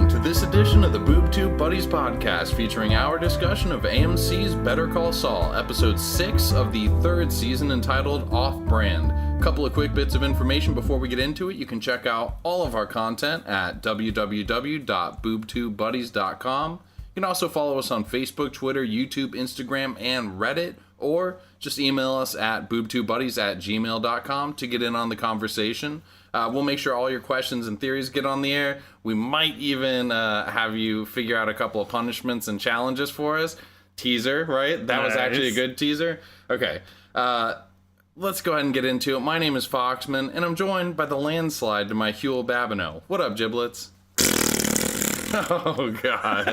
welcome to this edition of the Boob Tube Buddies podcast, featuring our discussion of AMC's Better Call Saul, episode 6 of the 3rd season, entitled Off-Brand. Couple of quick bits of information before we get into it. You can check out all of our content at www.boobtubebuddies.com. You can also follow us on Facebook, Twitter, YouTube, Instagram, and Reddit, or just email us at boobtubebuddies@gmail.com to get in on the conversation. We'll make sure all your questions and theories get on the air. We might even have you figure out a couple of punishments and challenges for us. Teaser, right? That was actually a good teaser. Okay. Let's go ahead and get into it. My name is Foxman, and I'm joined by the landslide to my Huel Babineau. What up, Giblets? Oh God,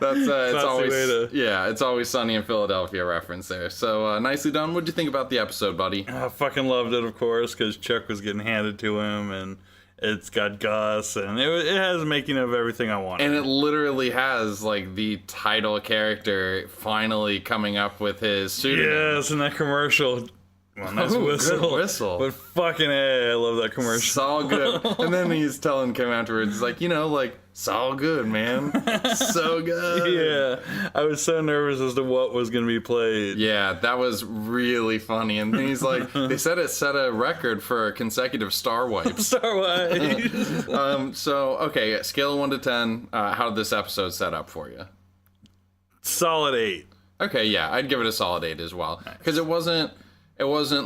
it's always sunny in Philadelphia reference there. So nicely done. What'd you think about the episode, buddy? I fucking loved it, of course, because Chuck was getting handed to him, and it's got Gus, and it has making of everything I wanted. And it literally has like the title character finally coming up with his pseudonym. Yes, in that commercial. Well, nice whistle. Good whistle. But fucking A, I love that commercial. Saul good. And then he's telling Kim afterwards, like, Saul good, man. So good. Yeah. I was so nervous as to what was going to be played. Yeah, that was really funny. And then he's like, they said it set a record for consecutive star wipes. Star wipes. Okay, scale of 1 to 10, how did this episode set up for you? Solid 8. Okay, yeah, I'd give it a solid 8 as well. Because it wasn't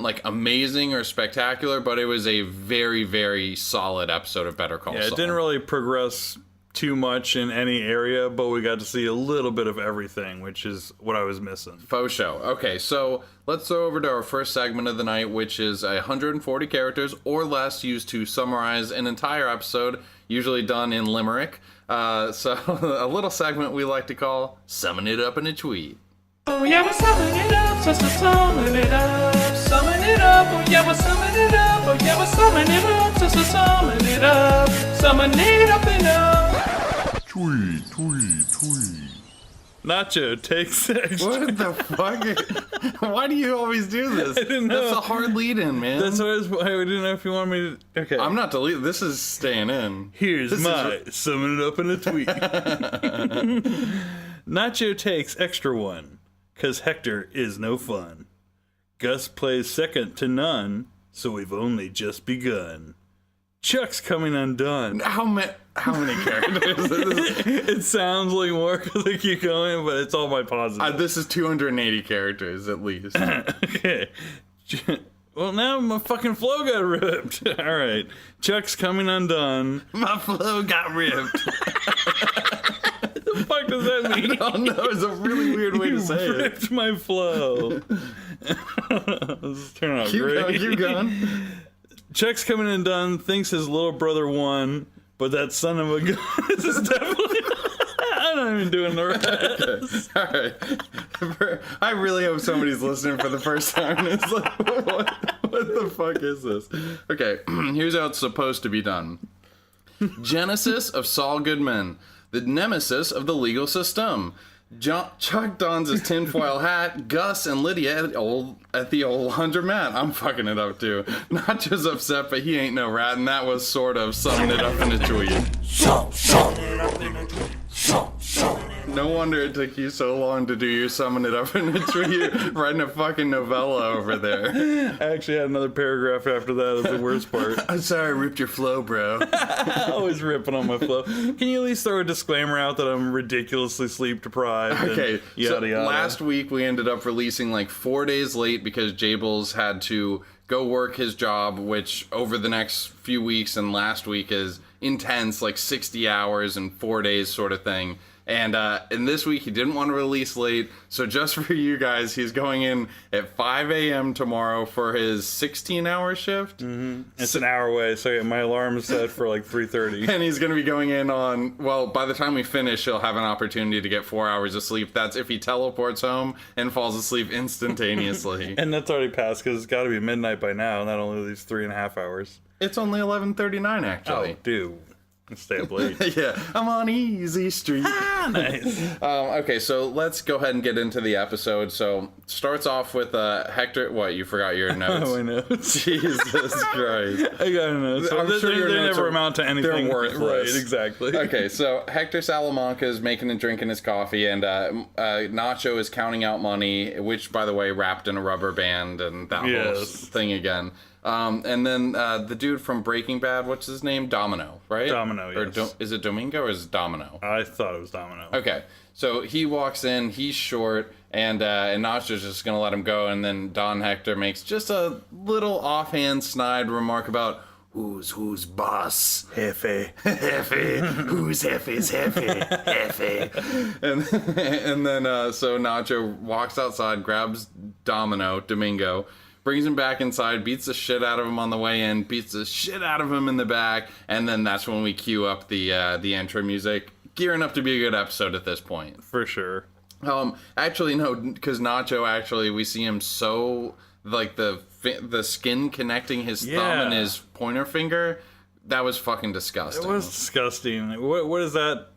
like amazing or spectacular, but it was a very, very solid episode of Better Call Saul. Yeah, it didn't really progress too much in any area, but we got to see a little bit of everything, which is what I was missing. Faux show. Okay, so let's throw over to our first segment of the night, which is 140 characters or less used to summarize an entire episode, usually done in limerick. So a little segment we like to call Summon It Up in a Tweet. Oh yeah, we're summing it up, so summon it up. Summon it up, oh yeah, we're summing it up. Oh yeah, we're summing it up, so summon it up. Summon it up and up. Tweet. Nacho takes extra. What the fuck? Why do you always do this? I didn't know. That's a hard lead-in, man. That's what I didn't know if you wanted me to... Okay. I'm not deleting. This is staying in. Summon it up in a tweet. Nacho takes extra one, 'cause Hector is no fun. Gus plays second to none, so we've only just begun. Chuck's coming undone. How many characters? It sounds like more because I keep going, but it's all my positive. This is 280 characters at least. Okay. Well, now my fucking flow got ripped. All right. Chuck's coming undone. My flow got ripped. What the fuck does that mean? I don't know. It's a really weird way to say it. Ripped my flow. This is turning out great. Keep going. Chuck's coming undone, thinks his little brother won, but that son of a gun is definitely... I'm not even doing the rest. Okay. All right. I really hope somebody's listening for the first time and it's like, what the fuck is this? Okay, here's how it's supposed to be done. Genesis of Saul Goodman, the nemesis of the legal system. Chuck dons his tinfoil hat, Gus and Lydia at the old 100 mat. I'm fucking it up too. Not just upset, but he ain't no rat, and that was sort of summing it up in a tweet. No wonder it took you so long to do your summon it up in a tweet, writing a fucking novella over there. I actually had another paragraph after that as the worst part. I'm sorry I ripped your flow, bro. Always ripping on my flow. Can you at least throw a disclaimer out that I'm ridiculously sleep deprived? Okay, yada, yada. Last week we ended up releasing like 4 days late because Jables had to go work his job, which over the next few weeks and last week is intense, like 60 hours and 4 days sort of thing. And this week he didn't want to release late, so just for you guys, he's going in at 5 a.m. tomorrow for his 16-hour shift. Mm-hmm. It's an hour away, so yeah, my alarm is set for like 3:30. And he's going to be going in on, well, by the time we finish, he'll have an opportunity to get 4 hours of sleep. That's if he teleports home and falls asleep instantaneously. And that's already passed, because it's got to be midnight by now, and that only leaves 3.5 hours. It's only 11:39, actually. Oh, dude. Stay up late. Yeah, I'm on Easy Street. Nice. Okay, so let's go ahead and get into the episode. So starts off with Hector. What, you forgot your notes? My notes. Jesus Christ. I got notes. I'm sure your they notes never are- amount to anything. they're worthless. Right, exactly. Okay, so Hector Salamanca is making and drinking his coffee, and Nacho is counting out money, which, by the way, wrapped in a rubber band and that whole thing again. And then the dude from Breaking Bad, what's his name? Domino, right? Domino, yes. Or is it Domingo or is it Domino? I thought it was Domino. Okay, so he walks in, he's short, and Nacho's just going to let him go, and then Don Hector makes just a little offhand snide remark about, who's boss? Jefe. Jefe. Who's Jefe's Jefe? Jefe. And then so Nacho walks outside, grabs Domingo, brings him back inside, beats the shit out of him on the way in, beats the shit out of him in the back, and then that's when we cue up the intro music. Gearing up to be a good episode at this point. For sure. Actually, no, because Nacho, we see him so, like, the skin connecting his thumb and his pointer finger, that was fucking disgusting. It was disgusting. What is that,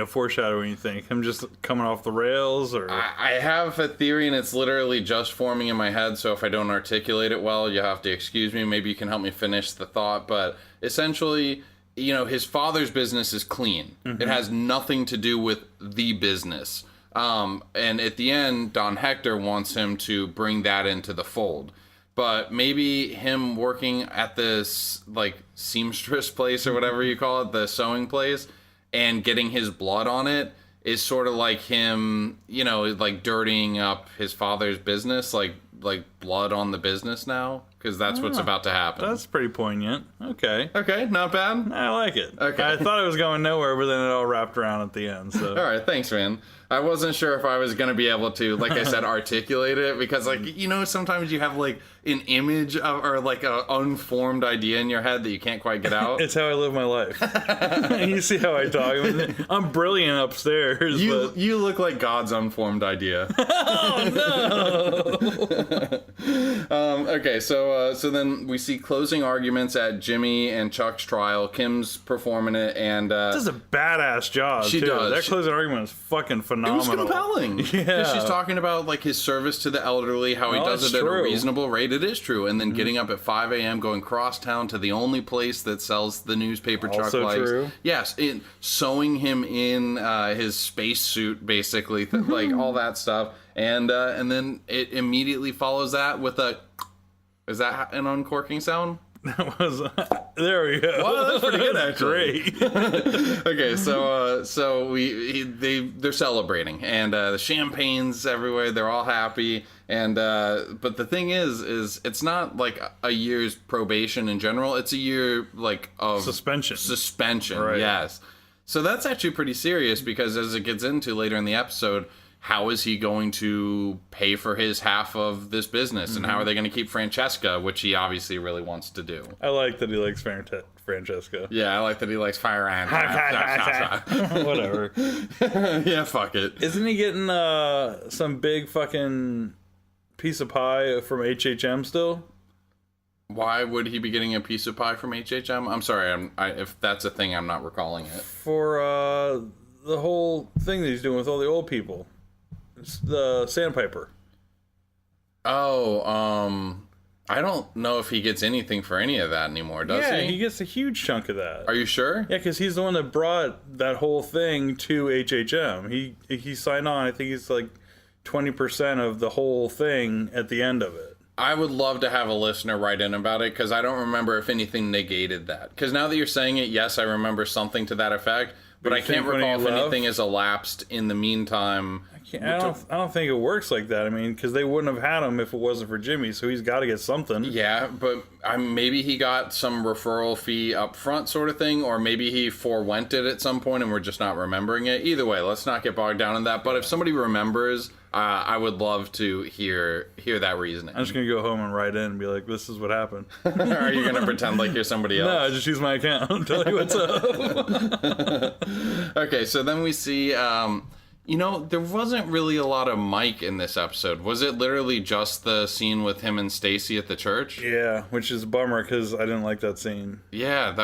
foreshadowing, you think? Him just coming off the rails, or? I have a theory, and it's literally just forming in my head, so if I don't articulate it well, you have to excuse me. Maybe you can help me finish the thought, but essentially, his father's business is clean. Mm-hmm. It has nothing to do with the business. And at the end, Don Hector wants him to bring that into the fold. But maybe him working at this, like, seamstress place or whatever you call it, the sewing place, and getting his blood on it is sort of like him, like dirtying up his father's business, like blood on the business now, because that's what's about to happen. That's pretty poignant. Okay, not bad. I like it. Okay. I thought it was going nowhere, but then it all wrapped around at the end. So. All right, thanks, man. I wasn't sure if I was going to be able to, like I said, articulate it, because, like, sometimes you have, like, an image of, or, like, an unformed idea in your head that you can't quite get out. It's how I live my life. You see how I talk? I'm brilliant upstairs. You look like God's unformed idea. Oh, no! Okay, so then we see closing arguments at Jimmy and Chuck's trial. Kim's performing it, and does a badass job. She too. does. That closing argument is fucking phenomenal. It was compelling. Yeah, she's talking about, like, his service to the elderly, how he does it at a reasonable rate. It is true. And then getting up at 5 a.m., going cross town to the only place that sells the newspaper Chuck likes. True. Yes, sewing him in his spacesuit, basically, like all that stuff. And then it immediately follows that with a. Is that an uncorking sound? That was. There we go. Well, that's pretty good, actually. Great. Okay, so they're celebrating, and the champagne's everywhere. They're all happy, and but the thing is it's not like a year's probation in general. It's a year, like, of suspension. Right. Yes. So that's actually pretty serious, because as it gets into later in the episode, how is he going to pay for his half of this business, and how are they going to keep Francesca, which he obviously really wants to do. I like that he likes Francesca. Yeah, I like that he likes fire and whatever. Yeah, fuck it. Isn't he getting some big fucking piece of pie from HHM still? Why would he be getting a piece of pie from HHM? I'm sorry, if that's a thing, I'm not recalling it. For the whole thing that he's doing with all the old people. It's the Sandpiper. Oh, I don't know if he gets anything for any of that anymore, does he? Yeah, he gets a huge chunk of that. Are you sure? Yeah, because he's the one that brought that whole thing to HHM. He signed on, I think he's like 20% of the whole thing at the end of it. I would love to have a listener write in about it, because I don't remember if anything negated that. Because now that you're saying it, yes, I remember something to that effect, but I can't recall if anything has elapsed in the meantime. I don't think it works like that. I mean, because they wouldn't have had him if it wasn't for Jimmy, so he's got to get something. Yeah, but maybe he got some referral fee up front sort of thing, or maybe he forewent it at some point and we're just not remembering it. Either way, let's not get bogged down in that. But if somebody remembers, I would love to hear that reasoning. I'm just going to go home and write in and be like, this is what happened. Are you going to pretend like you're somebody else? No, just use my account and tell you what's up. Okay, so then we see You know, there wasn't really a lot of Mike in this episode. Was it literally just the scene with him and Stacy at the church? Yeah, which is a bummer because I didn't like that scene. Yeah,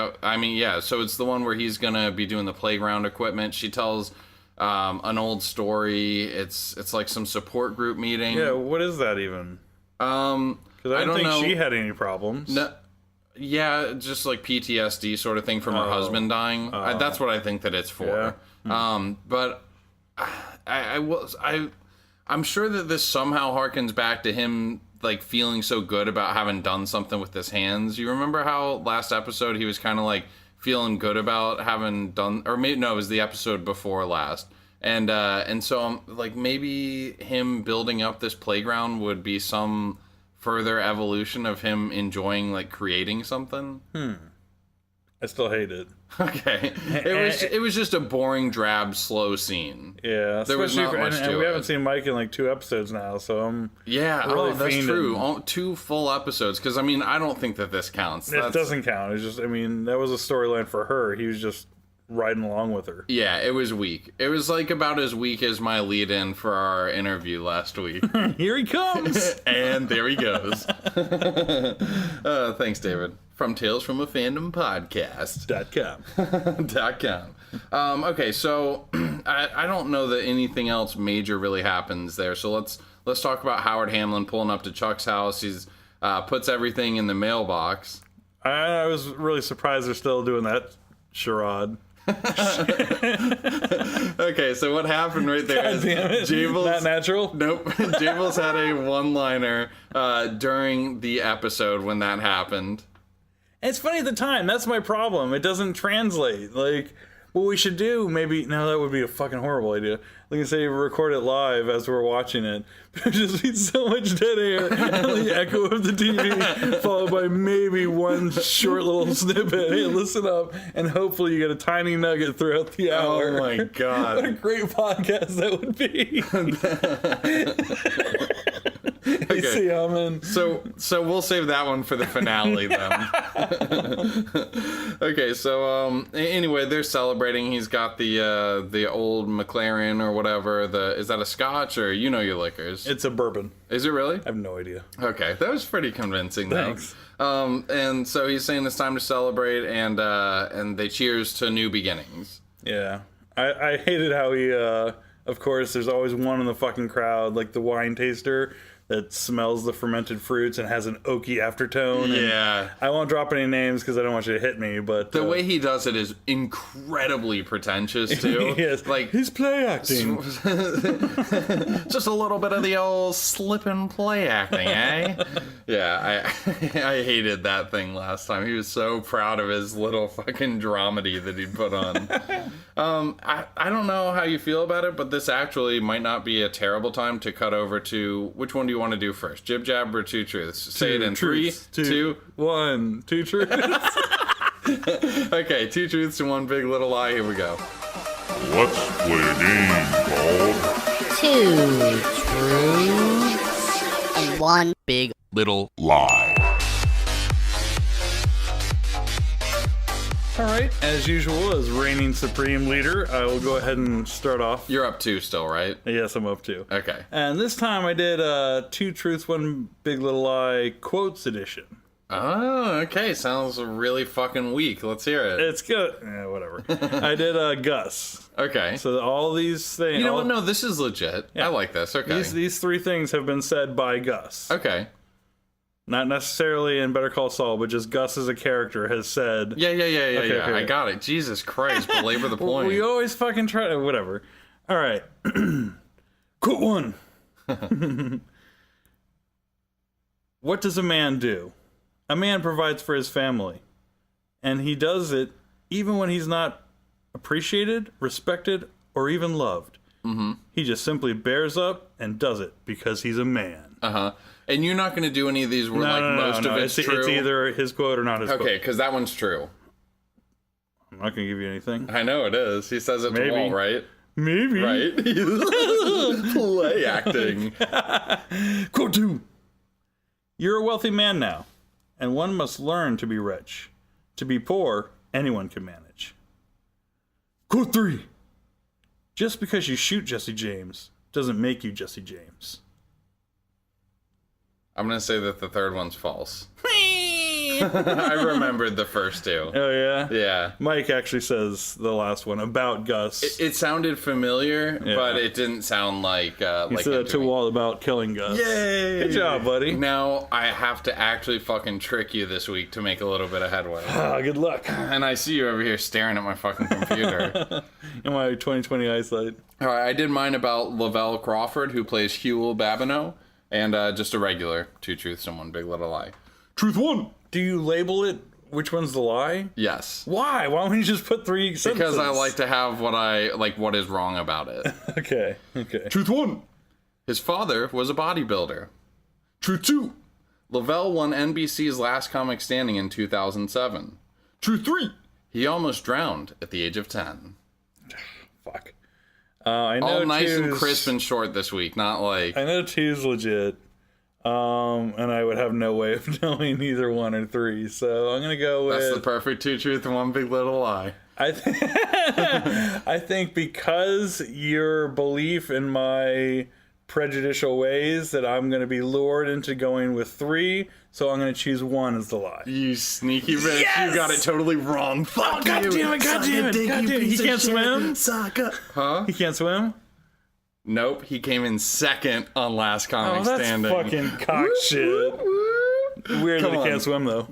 so it's the one where he's gonna be doing the playground equipment. She tells an old story. It's like some support group meeting. Yeah, what is that even? Because I don't think she had any problems. No, yeah, just like PTSD sort of thing from her husband dying. That's what I think that it's for. Yeah. But I'm sure that this somehow harkens back to him like feeling so good about having done something with his hands. You remember how last episode he was kind of like feeling good about having done, or maybe no, it was the episode before last. And so I'm like, maybe him building up this playground would be some further evolution of him enjoying like creating something. I still hate it. Okay, it was just a boring, drab, slow scene. Yeah, there was not much to it. And we haven't seen Mike in like 2 episodes now, so I'm really that's fiending. true. 2 full episodes, because I mean, I don't think that this counts. It doesn't count. It's just, I mean, that was a storyline for her. He was just riding along with her. Yeah, it was weak. It was like about as weak as my lead-in for our interview last week. Here he comes, and there he goes. Thanks, David. From Tales from a Fandom Podcast.com. Okay, so I don't know that anything else major really happens there. So let's talk about Howard Hamlin pulling up to Chuck's house. He's puts everything in the mailbox. I was really surprised they're still doing that charade. Okay, so what happened right there is Jables, not natural? Nope. Jables had a one-liner during the episode when that happened. It's funny at the time. That's my problem. It doesn't translate. Like, what we should do, maybe... No, that would be a fucking horrible idea. Like I say, record it live as we're watching it. But it just be so much dead air and the echo of the TV, followed by maybe one short little snippet. Hey, listen up, and hopefully you get a tiny nugget throughout the hour. Oh my god. What a great podcast that would be. Okay. See, Hamlin. So we'll save that one for the finale then. Okay, so anyway, they're celebrating. He's got the old McLaren or whatever. Is that a Scotch or you know your liquors? It's a bourbon. Is it really? I have no idea. Okay, that was pretty convincing though. Thanks. And so he's saying it's time to celebrate, and they cheers to new beginnings. Yeah, I hated how he. Of course, there's always one in the fucking crowd, like the wine taster that smells the fermented fruits and has an oaky aftertone. Yeah. I won't drop any names because I don't want you to hit me, but... The way he does it is incredibly pretentious, too. Yes, like he's play acting. Just a little bit of the old slip and play acting, eh? Yeah, I hated that thing last time. He was so proud of his little fucking dramedy that he'd put on. I don't know how you feel about it, but this actually might not be a terrible time to cut over to... Which one do you want to do first? Jib Jab or Two Truths? Say it in truths. 3, 2, 1. 2 truths. Okay, 2 truths and 1 big little lie. Here we go. Let's play a game called 2 truths and 1 big Little Lie. All right, as usual, as reigning supreme leader, I will go ahead and start off. You're up 2 still, right? Yes, I'm up 2. Okay. And this time I did 2 truths, 1 big little lie quotes edition. Oh, okay. Sounds really fucking weak. Let's hear it. It's good. Yeah, whatever. I did Gus. Okay. So all these things. You know what? No, this is legit. Yeah. I like this. Okay. These 3 things have been said by Gus. Okay. Not necessarily in Better Call Saul, but just Gus as a character has said. Yeah. Okay. I got it. Jesus Christ, belabor the point. We always fucking try. Whatever. All right. Quote 1. What does a man do? A man provides for his family. And he does it even when he's not appreciated, respected, or even loved. Mm-hmm. He just simply bears up and does it because he's a man. Uh-huh. And you're not going to do any of these where most of it's true? It's either his quote or not his quote. Okay, because that one's true. I'm not going to give you anything. I know it is. He says it to Walt, right? Maybe. Right? Play acting. Quote 2. You're a wealthy man now, and one must learn to be rich. To be poor, anyone can manage. Quote 3. just because you shoot Jesse James doesn't make you Jesse James. I'm going to say that the third one's false. I remembered the first two. Oh, yeah? Yeah. Mike actually says the last one about Gus. It sounded familiar, but it didn't sound like... he said that to Walt about killing Gus. Yay! Good job, buddy. Now I have to actually fucking trick you this week to make a little bit of headway. Good luck. And I see you over here staring at my fucking computer. In my 2020 eyesight. All right, I did mine about Lavelle Crawford, who plays Huel Babineau, and just a regular Two Truths and One Big Little Lie. Truth one! Do you label it which one's the lie? Yes. Why? Why don't you just put 3 sentences? Because I like to have what is wrong about it. Okay. Truth one. His father was a bodybuilder. Truth two. Lavelle won NBC's Last Comic Standing in 2007. Truth three. He almost drowned at the age of 10. Fuck. I know all nice and two's- crisp and short this week, not like... I know 2's legit. And I would have no way of knowing either 1 or 3, so I'm gonna go with... That's the perfect Two Truths and One Big Little Lie. I think because your belief in my prejudicial ways that I'm gonna be lured into going with 3, so I'm gonna choose 1 as the lie. You sneaky bitch, Yes! you got it totally wrong. Fuck God you. damn it. He can't swim? Huh? He can't swim? Nope, he came in second on Last Comic Oh, that's Standing. fucking cock shit. Weird that he can't swim, though.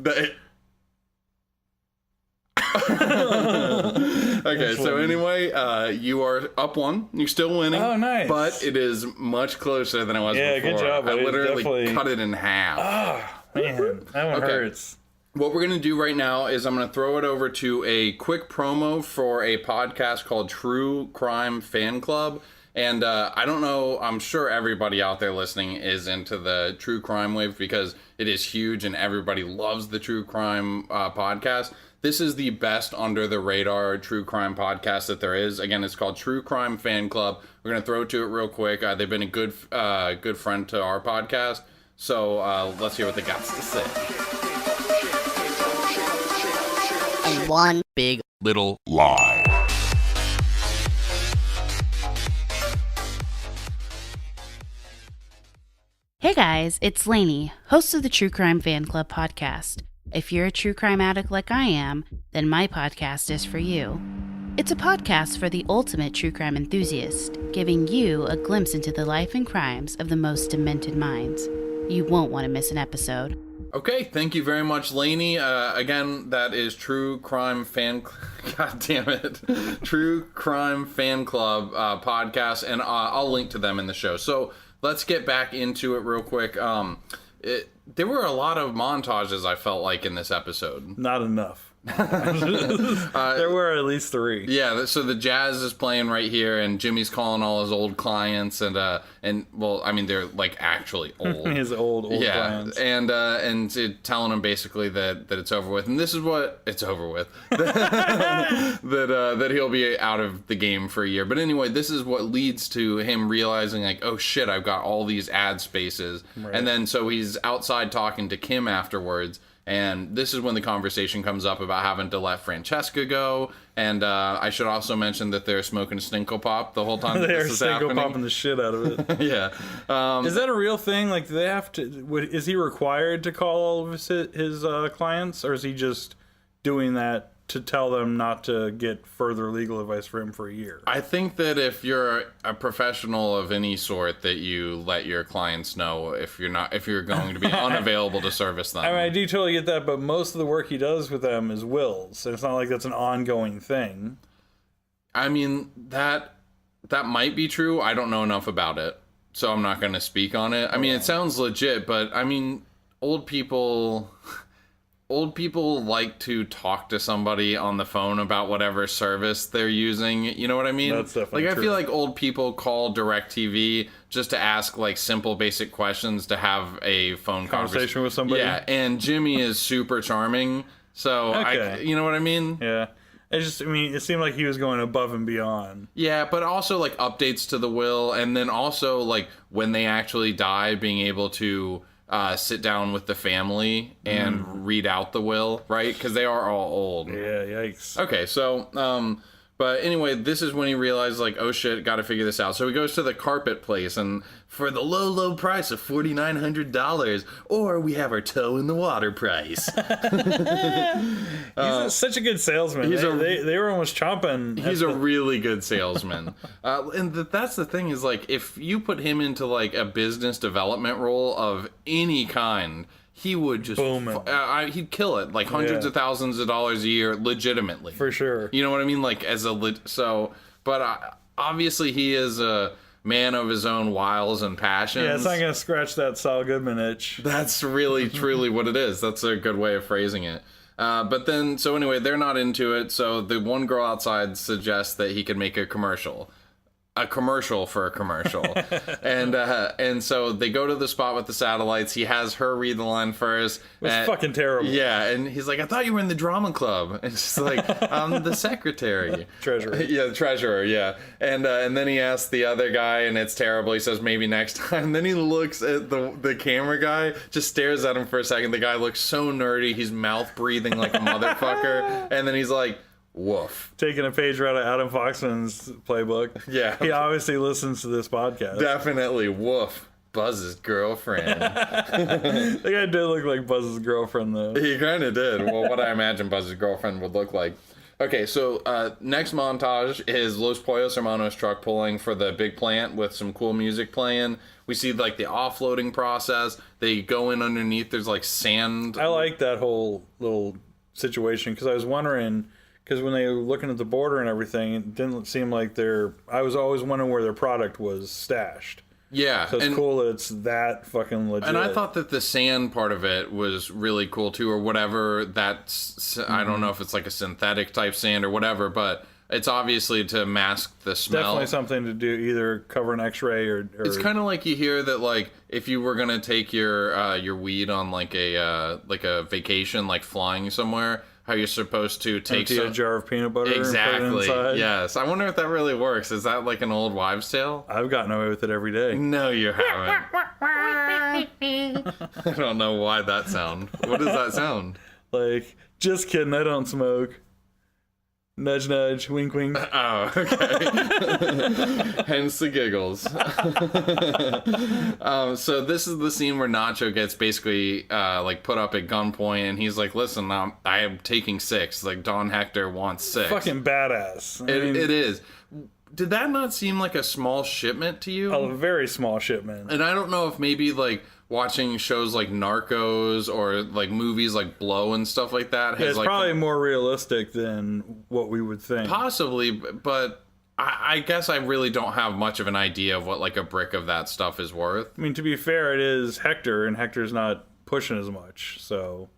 Okay, so anyway, you are up 1. You're still winning. Oh, nice. But it is much closer than it was before. Yeah, good job, I buddy. literally Definitely- cut it in half. Man, that one Okay. hurts. What we're going to do right now is I'm going to throw it over to a quick promo for a podcast called True Crime Fan Club. And I don't know, I'm sure everybody out there listening is into the true crime wave because it is huge and everybody loves the true crime podcast. This is the best under the radar true crime podcast that there is. Again, it's called True Crime Fan Club. We're going to throw to it real quick. They've been a good friend to our podcast. So let's hear what they got to say. And one big Little Lie. Hey guys, it's Lainey, host of the True Crime Fan Club podcast. If you're a true crime addict like I am, then my podcast is for you. It's a podcast for the ultimate true crime enthusiast, giving you a glimpse into the life and crimes of the most demented minds. You won't want to miss an episode. Okay, thank you very much, Lainey. Again, that is True Crime Fan... God damn it. True Crime Fan Club podcast, and I'll link to them in the show. So let's get back into it real quick. There were a lot of montages, I felt like, in this episode. Not enough. There were at least 3. Yeah, so the jazz is playing right here, and Jimmy's calling all his old clients, and well, I mean, they're like actually old. His old clients. and telling him basically that it's over with, and this is what it's over with. that he'll be out of the game for a year. But anyway, this is what leads to him realizing like, oh shit, I've got all these ad spaces, right. And then so he's outside talking to Kim afterwards. And this is when the conversation comes up about having to let Francesca go. And I should also mention that they're smoking Sninkle Pop the whole time that this is happening. They're popping the shit out of it. Yeah. Is that a real thing? Like, do they have to? Is he required to call all of his clients, or is he just doing that to tell them not to get further legal advice for him for a year? I think that if you're a professional of any sort, that you let your clients know if you're going to be unavailable to service them. I mean, I do totally get that, but most of the work he does with them is wills, and it's not like that's an ongoing thing. I mean, that might be true. I don't know enough about it, so I'm not going to speak on it. I mean, it sounds legit, but I mean, old people like to talk to somebody on the phone about whatever service they're using. You know what I mean? That's definitely like, true. I feel like old people call DirecTV just to ask like simple, basic questions to have a phone Conversation with somebody. Yeah, and Jimmy is super charming. So, Okay. you know what I mean? Yeah. It seemed like he was going above and beyond. Yeah, but also like updates to the will, and then also like when they actually die, being able to sit down with the family and read out the will, right? Because they are all old. Yeah, yikes. Okay, so But anyway, this is when he realized, like, oh shit, gotta figure this out. So he goes to the carpet place, and for the low, low price of $4,900, or we have our toe in the water price. He's such a good salesman. They were almost chomping. He's a really good salesman. And that's the thing is, like, if you put him into, like, a business development role of any kind, he would just he'd kill it, like hundreds of thousands of dollars a year, legitimately. For sure. You know what I mean? Like obviously he is a man of his own wiles and passions. Yeah, it's not gonna scratch that Saul Goodman itch. That's really truly what it is. That's a good way of phrasing it. But then, so anyway, they're not into it. So the one girl outside suggests that he could make a commercial for a commercial. and so they go to the spot with the satellites. He has her read the line first. It's fucking terrible. Yeah, and he's like, I thought you were in the drama club. And she's like, I'm the secretary. Treasurer. Yeah, the treasurer, yeah. And then he asks the other guy, and it's terrible. He says, maybe next time. And then he looks at the camera guy, just stares at him for a second. The guy looks so nerdy. He's mouth breathing like a motherfucker. And then he's like, woof. Taking a page right out of Adam Foxman's playbook. Yeah. He obviously listens to this podcast. Definitely. Woof. Buzz's girlfriend. The guy did look like Buzz's girlfriend, though. He kind of did. Well, what I imagine Buzz's girlfriend would look like. Okay, so next montage is Los Pollos Hermanos truck pulling for the big plant with some cool music playing. We see, like, the offloading process. They go in underneath. There's, like, sand. I like that whole little situation, because I was wondering... Because when they were looking at the border and everything, it didn't seem like I was always wondering where their product was stashed. Yeah. So it's cool that it's that fucking legit. And I thought that the sand part of it was really cool, too, or whatever. That's, I don't know if it's like a synthetic type sand or whatever, but it's obviously to mask the smell. Definitely something to do, either cover an x-ray or... It's kind of like you hear that, like, if you were going to take your weed on, like a vacation, like flying somewhere... How you're supposed to take a jar of peanut butter exactly. and put it inside. Yes. I wonder if that really works. Is that like an old wives' tale? I've gotten away with it every day. No, you haven't. I don't know why that sound. What does that sound? Like, just kidding, I don't smoke. Nudge, nudge, wink, wink. Oh, okay. Hence the giggles. So this is the scene where Nacho gets basically like put up at gunpoint, and he's like, "Listen, I am taking 6. Like Don Hector wants 6." Fucking badass. I mean, it is. Did that not seem like a small shipment to you? A very small shipment. And I don't know if maybe like watching shows like Narcos or like movies like Blow and stuff like that has it's like probably more realistic than what we would think. Possibly, but I guess I really don't have much of an idea of what like a brick of that stuff is worth. I mean, to be fair, it is Hector, and Hector's not pushing as much, so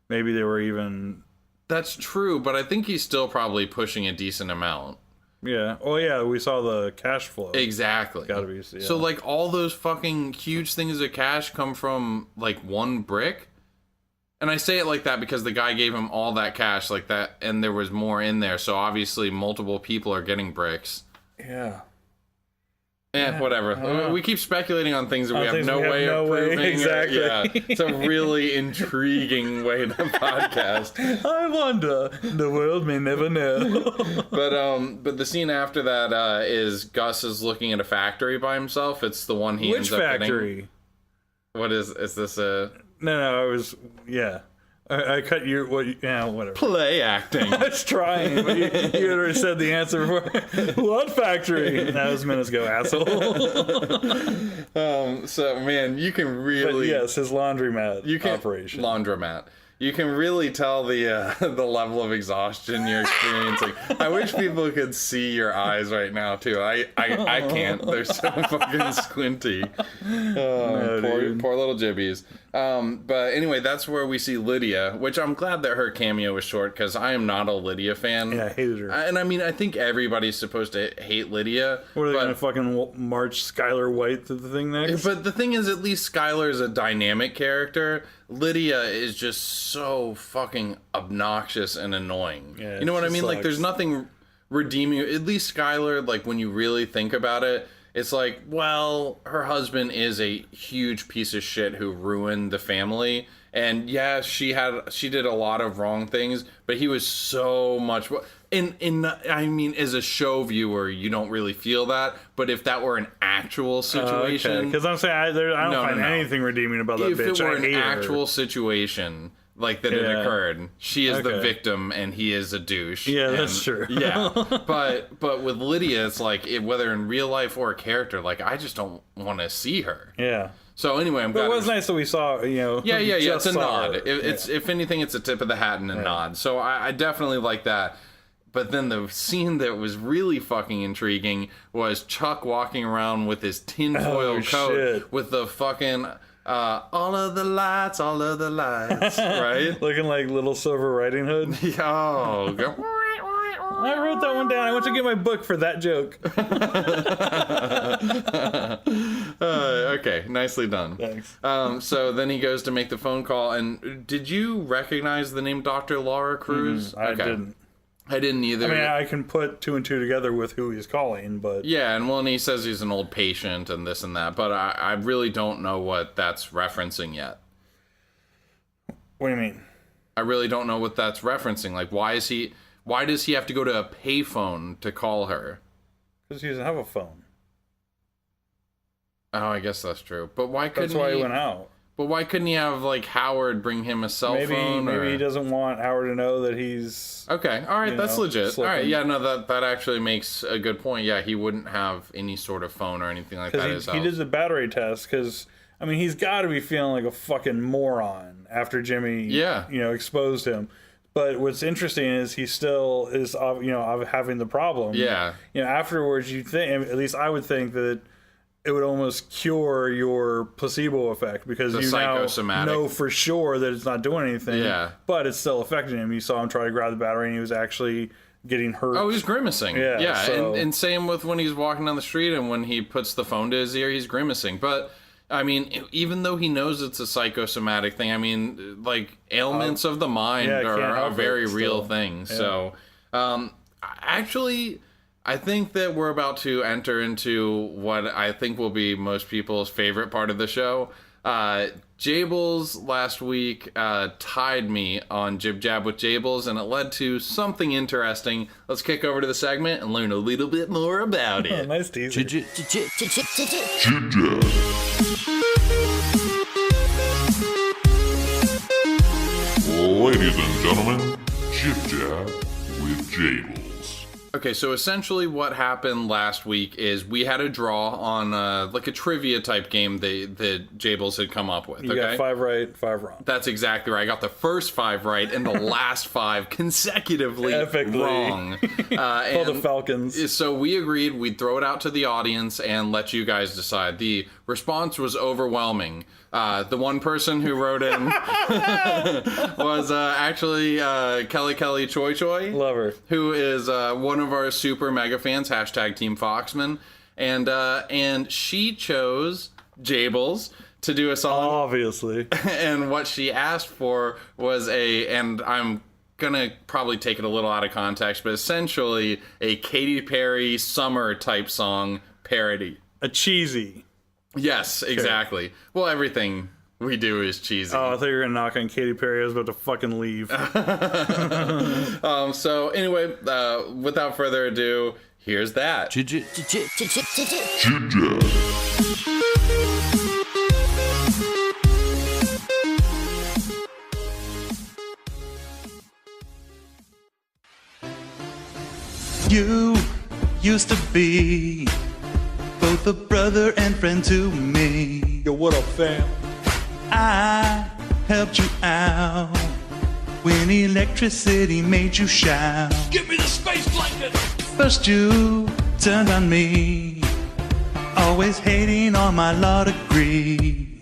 maybe they were even... That's true, but I think he's still probably pushing a decent amount. Yeah. Oh, yeah, we saw the cash flow. Exactly. Gotta be. Yeah. So, like, all those fucking huge things of cash come from, like, one brick? And I say it like that because the guy gave him all that cash like that, and there was more in there, so obviously multiple people are getting bricks. Yeah. Whatever. We keep speculating on things that we have no way of proving. Exactly. Yeah, it's a really intriguing way to podcast. I wonder. The world may never know. But the scene after that is Gus is looking at a factory by himself. It's the one he ends up getting. Which factory? What is this a... No, I was... Yeah. I cut you. Whatever. Play acting. I was trying, but you had already said the answer before. What factory? That was minutes ago, asshole. So man, you can really. But yes, his laundromat operation. Laundromat. You can really tell the level of exhaustion you're experiencing. I wish people could see your eyes right now too. I can't. They're so fucking squinty. Poor little jibbies. But anyway, that's where we see Lydia, which I'm glad that her cameo was short because I am not a Lydia fan. Yeah, I hated her. And I mean, I think everybody's supposed to hate Lydia. What are they gonna fucking march Skylar White to the thing next? But the thing is, at least Skylar is a dynamic character. Lydia is just so fucking obnoxious and annoying. Yeah, you know what I mean? Sucks. Like, there's nothing redeeming. At least Skylar, like, when you really think about it, it's like, well, her husband is a huge piece of shit who ruined the family. And yeah, she did a lot of wrong things, but he was so much. I mean, as a show viewer, you don't really feel that. But if that were an actual situation, because I'm saying I don't find anything redeeming about that bitch. If it were an actual situation like that it occurred, she is the victim and he is a douche. Yeah, that's true. Yeah, but with Lydia, it's like whether in real life or a character, like I just don't want to see her. Yeah. So anyway, But it was nice that we saw, Yeah, it's a nod. It's if anything, it's a tip of the hat and a nod. So I definitely like that. But then the scene that was really fucking intriguing was Chuck walking around with his tinfoil coat with the fucking all of the lights, right? Looking like Little Silver Riding Hood. I wrote that one down. I went to get my book for that joke. Okay, nicely done. Thanks. So then he goes to make the phone call. And did you recognize the name Dr. Laura Cruz? I didn't. I didn't either. I mean, I can put 2 and 2 together with who he's calling, but... Yeah, and he says he's an old patient and this and that, but I really don't know what that's referencing yet. What do you mean? I really don't know what that's referencing. Like, why does he have to go to a payphone to call her? Because he doesn't have a phone. Oh, I guess that's true. But why couldn't That's why he went out. But why couldn't he have, like, Howard bring him a cell phone? Maybe he doesn't want Howard to know that he's... Okay, all right, that's legit. Slipping. All right, yeah, no, that actually makes a good point. Yeah, he wouldn't have any sort of phone or anything like that. Because he did the battery test, because, I mean, he's got to be feeling like a fucking moron after Jimmy, exposed him. But what's interesting is he still is, having the problem. Yeah. Afterwards, you think, at least I would think that it would almost cure your placebo effect because you now know for sure that it's not doing anything. Yeah. But it's still affecting him. You saw him try to grab the battery and he was actually getting hurt. Oh, he's grimacing. Yeah. So... And same with when he's walking down the street and when he puts the phone to his ear, he's grimacing. But, I mean, even though he knows it's a psychosomatic thing, I mean, like, ailments of the mind are a very real thing. Yeah. So, actually... I think that we're about to enter into what I think will be most people's favorite part of the show. Jables last week tied me on Jib Jab with Jables, and it led to something interesting. Let's kick over to the segment and learn a little bit more about it. Nice teaser. Jib Jab. Ladies and gentlemen, Jib Jab with Jables. Okay, so essentially what happened last week is we had a draw on like a trivia type game that Jables had come up with. You got 5 right, 5 wrong. That's exactly right. I got the first 5 right and the last 5 consecutively wrong. For the Falcons. So we agreed we'd throw it out to the audience and let you guys decide. The response was overwhelming. The one person who wrote in was actually Kelly Kelly Choi Choi. Love her. Who is one of our super mega fans, #Team Foxman. And she chose Jables to do a song. Obviously. And what she asked for was and I'm gonna probably take it a little out of context, but essentially a Katy Perry summer type song parody. A cheesy. Yes, exactly. Well, everything we do is cheesy. Oh, I thought you were going to knock on Katy Perry. I was about to fucking leave. So, anyway, without further ado, here's that. Jib Jab. You used to be both a brother and friend to me. Yo, what up, fam? I helped you out when electricity made you shout. Give me the space blanket! First you turned on me, always hating on my law degree.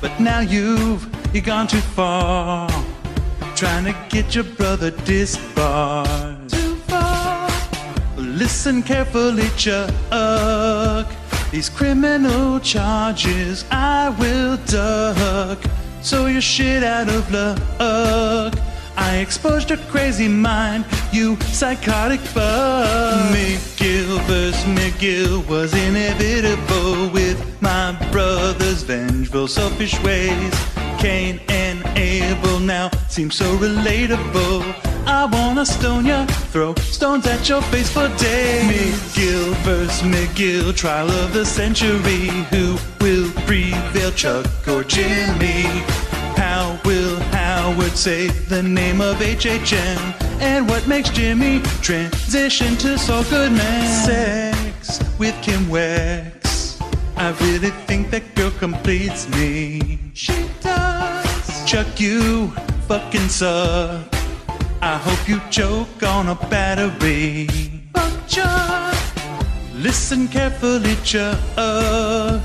But now you've gone too far, trying to get your brother disbarred. Too far. Listen carefully, Chuck. These criminal charges I will duck. So you're shit out of luck. I I exposed your crazy mind, you psychotic fuck. McGill vs. McGill was inevitable with my brother's vengeful, selfish ways. Cain and Abel now seem so relatable. I wanna stone ya, throw stones at your face for days. McGill vs. McGill, trial of the century. Who will prevail, Chuck or Jimmy? How will Howard say the name of HHM? And what makes Jimmy transition to Saul Goodman? Sex with Kim Wex, I really think that girl completes me. She does. Chuck, you fucking suck. I hope you choke on a battery. Fuck Chuck. Listen carefully, Chuck.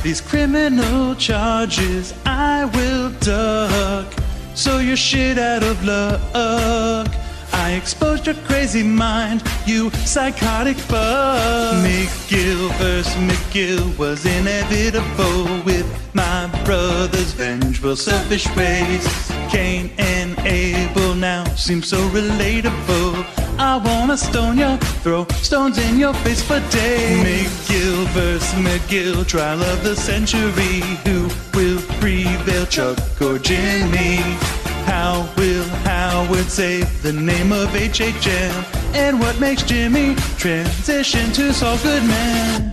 These criminal charges I will duck, so you're shit out of luck. I exposed your crazy mind, you psychotic fuck. McGill vs. McGill was inevitable with my brother's vengeful, selfish ways. Cain and Abel now seem so relatable. I wanna stone ya, throw stones in your face for days. McGill vs. McGill, trial of the century. Who will prevail, Chuck or Jimmy? How will Howard say the name of HHM? And what makes Jimmy transition to Saul Goodman?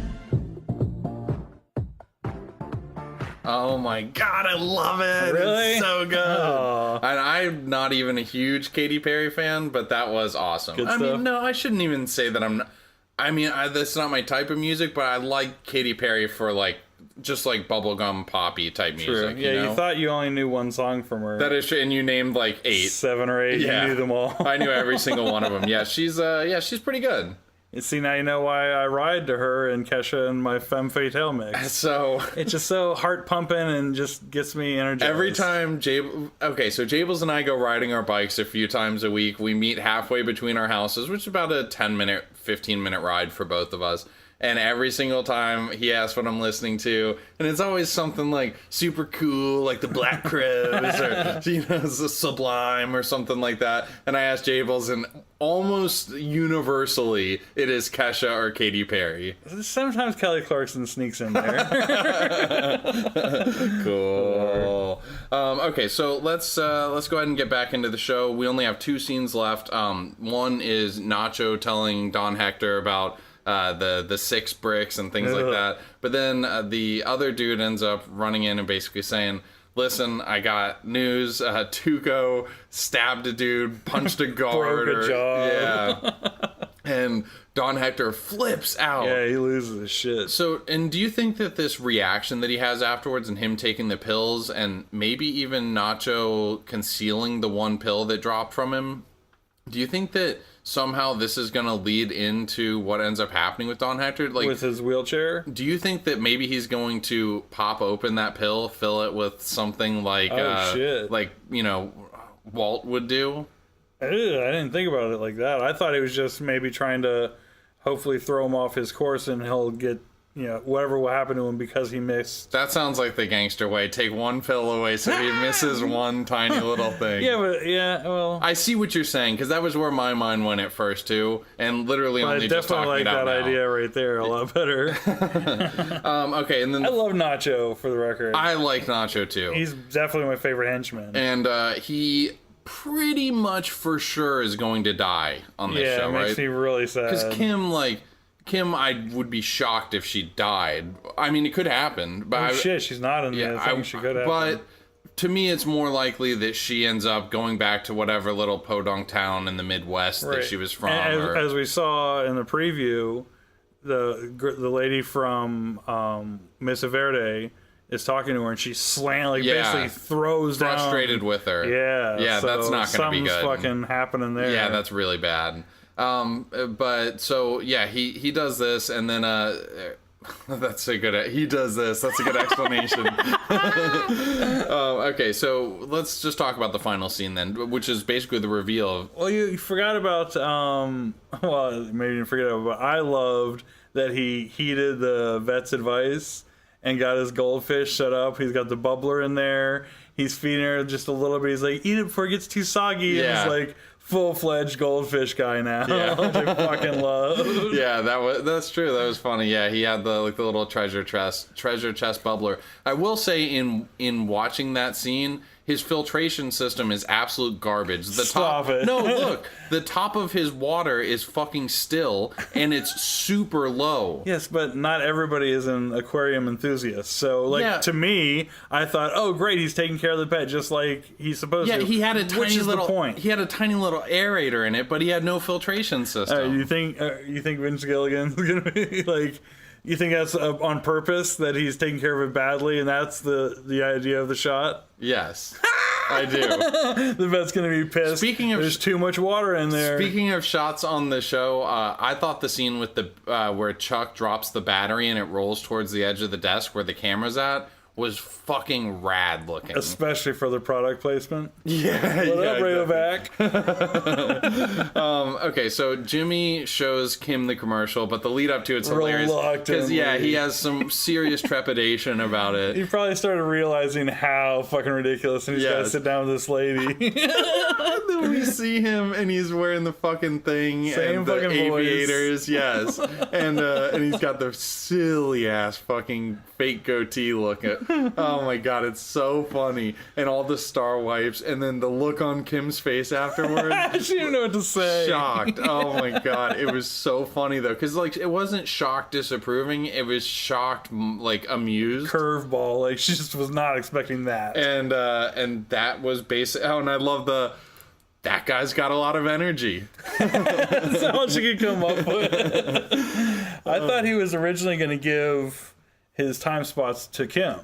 Oh my god, I love it. Really? It's so good. Aw. And I'm not even a huge Katy Perry fan, but that was awesome. Good I stuff. mean, no, I shouldn't even say that I'm not. I mean, that's not my type of music, but I like Katy Perry for like just like bubblegum poppy type music. Yeah, you know? you thought you only knew one song from her. That is true, and you named like 8. 7 or 8, Yeah. you knew them all. I knew every single one of them. Yeah, she's pretty good. You see, now you know why I ride to her and Kesha and my Femme Fatale mix. So It's just so heart pumping and just gets me energized. every time so Jables and I go riding our bikes a few times a week. We meet halfway between our houses, which is about a 10-minute, 15-minute ride for both of us. And every single time he asks what I'm listening to, and it's always something like super cool, like the Black Crowes or the Sublime or something like that. And I ask Jables, and almost universally it is Kesha or Katy Perry. Sometimes Kelly Clarkson sneaks in there. Cool. Okay, so let's go ahead and get back into the show. We only have 2 scenes left. One is Nacho telling Don Hector about the 6 bricks and things like that. But then the other dude ends up running in and basically saying, listen, I got news. Tuco stabbed a dude, punched a guard. Broke a jaw. Yeah. And Don Hector flips out. Yeah, he loses his shit. So, and do you think that this reaction that he has afterwards and him taking the pills and maybe even Nacho concealing the 1 pill that dropped from him, do you think that somehow this is going to lead into what ends up happening with Don Hector? Like, With his wheelchair? do you think that maybe he's going to pop open that pill, fill it with something like, shit. like, Walt would do? I didn't think about it like that. I thought he was just maybe trying to hopefully throw him off his course and he'll get, whatever will happen to him because he missed. That sounds like the gangster way. Take 1 pill away so he misses one tiny little thing. Well. I see what you're saying, because that was where my mind went at first, too. And literally I only just definitely talking like it out that now. idea right there a lot better. Okay, and then I love Nacho, for the record. I like Nacho, too. He's definitely my favorite henchman. And he pretty much for sure is going to die on this show, it right? makes me really sad. Because Kim, I would be shocked if she died. I mean, it could happen. But she's not in the thing she could have. But to me, it's more likely that she ends up going back to whatever little podunk town in the Midwest that she was from. As we saw in the preview, the lady from Mesa Verde is talking to her, and she basically throws down. Frustrated with her. Yeah, so that's not going to be good. Something's fucking happening there. Yeah, that's really bad. But so yeah, he does this, and then that's a good. He does this. That's a good explanation. Okay, so let's just talk about the final scene then, which is basically the reveal of. Well, you forgot about. Well, maybe you didn't forget about. But I loved that he heeded the vet's advice and got his goldfish set up. He's got the bubbler in there. he's feeding her just a little bit. He's like, eat it before it gets too soggy. Yeah. And he's like, full-fledged goldfish guy now. Yeah. Which I fucking love. Yeah, that's true. That was funny. Yeah, he had the little treasure chest bubbler. I will say in watching that scene, his filtration system is absolute garbage. Stop it. No, look, the top of his water is fucking still, and it's super low. Yes, but not everybody is an aquarium enthusiast. So, to me, I thought, oh, great, he's taking care of the pet just like he's supposed to. Yeah, he had a Which is the point. He had a tiny little aerator in it, but he had no filtration system. You think Vince Gilligan's gonna be like? You think that's on purpose that he's taking care of it badly, and that's the idea of the shot? Yes, I do. The vet's gonna be pissed. There's too much water in there. Speaking of shots on the show, I thought the scene with the where Chuck drops the battery and it rolls towards the edge of the desk where the camera's at was fucking rad looking. Especially for the product placement. Yeah. What up, Rayovac? Okay, so Jimmy shows Kim the commercial, but the lead up to it's hilarious. Because, he has some serious trepidation about it. He probably started realizing how fucking ridiculous, and he's got to sit down with this lady. Then we see him, and he's wearing the fucking thing. Same and the fucking aviators, yes. And he's got the silly ass fucking fake goatee look. Oh my god, it's so funny. And all the star wipes, and then the look on Kim's face afterwards. She didn't know what to say. Shocked. Oh my god, it was so funny though, because it wasn't shocked disapproving, it was shocked amused. Curveball, she just was not expecting that. And that was basic. Oh, and I love that guy's got a lot of energy. That's how much you could come up with. I thought he was originally going to give his time spots to Kim.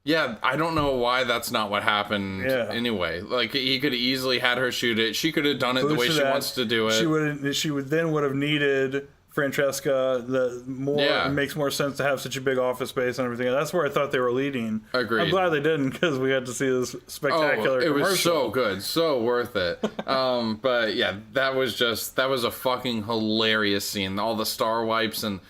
Yeah, I don't know why that's not what happened anyway. He could have easily had her shoot it. She could have done it the way she wants to do it. She would have needed Francesca. It makes more sense to have such a big office space and everything. That's where I thought they were leading. Agreed. I'm glad they didn't, because we got to see this spectacular commercial. It was so good, so worth it. But yeah, that was a fucking hilarious scene. All the star wipes and.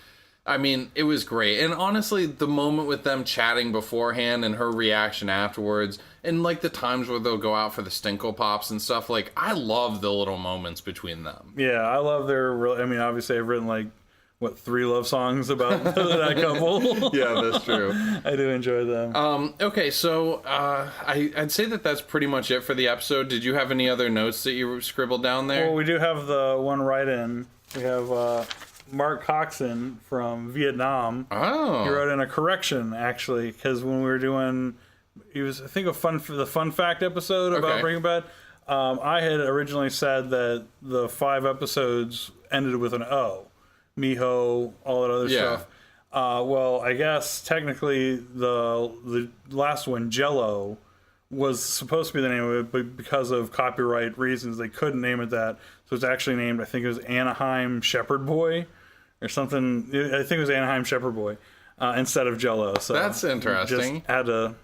I mean, it was great. And honestly, the moment with them chatting beforehand and her reaction afterwards, and the times where they'll go out for the Stinkle Pops and stuff, I love the little moments between them. Yeah, I love obviously I've written 3 love songs about that couple. Yeah, that's true. I do enjoy them. Okay, so I'd say that's pretty much it for the episode. Did you have any other notes that you scribbled down there? Well, we do have the one write-in. We have... Mark Coxon from Vietnam. Oh. He wrote in a correction, actually, because when we were doing, the fun fact episode about Breaking Bad, I had originally said that the 5 episodes ended with an O. Miho, all that other stuff. Well, I guess technically the last one, Jello, was supposed to be the name of it, but because of copyright reasons, they couldn't name it that. So it's actually named, I think it was Anaheim Shepherd Boy. Or something. I think it was Anaheim Shepherd Boy instead of Jello. So that's interesting. Just had to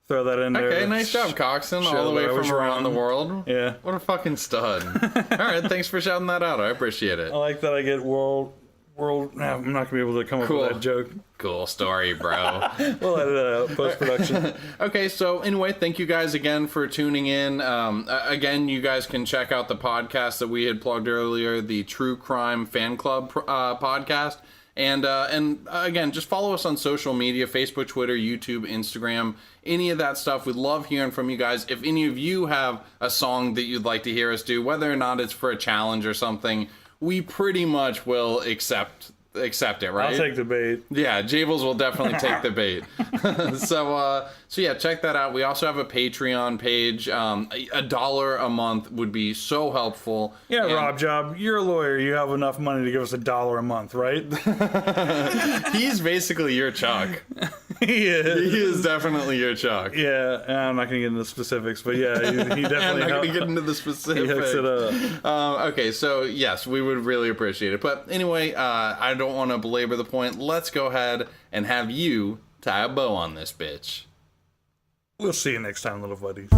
throw that in there. Okay, nice job, Coxon. All the way from around the world. Yeah. What a fucking stud. All right, thanks for shouting that out. I appreciate it. I like that I get world. I'm not going to be able to come up with that joke. Cool story, bro. We'll edit it out post-production. Okay, so anyway, thank you guys again for tuning in. Again, you guys can check out the podcast that we had plugged earlier, the True Crime Fan Club podcast. And again, just follow us on social media, Facebook, Twitter, YouTube, Instagram, any of that stuff. We love hearing from you guys. If any of you have a song that you'd like to hear us do, whether or not it's for a challenge or something, we pretty much will accept it, right? I'll take the bait. Yeah, Jables will definitely take the bait. So yeah, check that out. We also have a Patreon page. $1 a month would be so helpful. Yeah, Rob Job, you're a lawyer. You have enough money to give us $1 a month, right? He's basically your Chuck. He is. He is definitely your Chuck. Yeah, I'm not going to get into the specifics, but yeah, he definitely... I'm not going to get into the specifics. He hooks it up. Okay, so yes, we would really appreciate it. But anyway, I don't want to belabor the point. Let's go ahead and have you tie a bow on this bitch. We'll see you next time, little buddies.